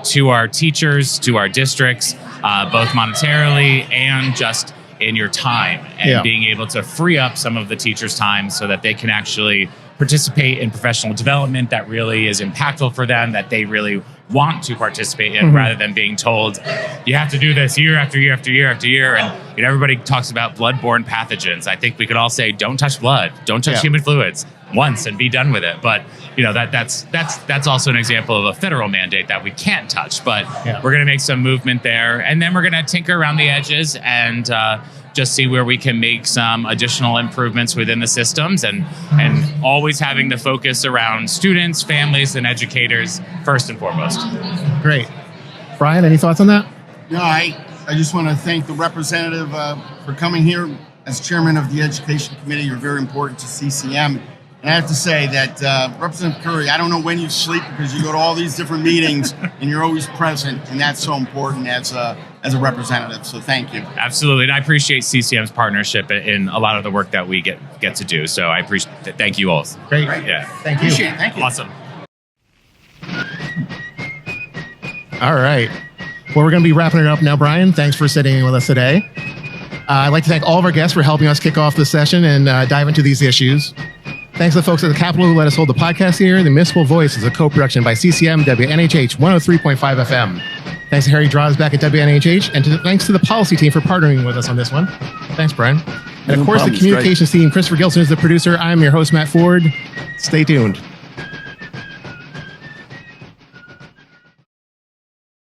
to our teachers, to our districts, both monetarily and just in your time, and being able to free up some of the teachers' time so that they can actually participate in professional development that really is impactful for them, that they really want to participate in, rather than being told you have to do this year after year after year after year. And everybody talks about bloodborne pathogens. I think we could all say, don't touch blood, don't touch human fluids once and be done with it. But that's also an example of a federal mandate that we can't touch. But we're going to make some movement there, and then we're going to tinker around the edges and just see where we can make some additional improvements within the systems, and always having the focus around students, families, and educators first and foremost. Great. Brian, any thoughts on that? No, I just want to thank the representative for coming here. As chairman of the Education Committee, you're very important to CCM. And I have to say that Representative Currey, I don't know when you sleep because you go to all these different meetings and you're always present, and that's so important as a representative. So thank you. Absolutely, and I appreciate CCM's partnership in a lot of the work that we get to do. So I appreciate it. Thank you all. Great. Yeah. Thank you. Appreciate it. Thank you. Awesome. All right. Well, we're going to be wrapping it up now, Brian. Thanks for sitting in with us today. I'd like to thank all of our guests for helping us kick off the session and dive into these issues. Thanks to the folks at the Capitol who let us hold the podcast here. The Municipal Voice is a co-production by CCM, WNHH 103.5 FM. Thanks to Harry Draws back at WNHH, and thanks to the policy team for partnering with us on this one. Thanks, Brian. And of course, the communications team, Christopher Gilson is the producer. I'm your host, Matt Ford. Stay tuned.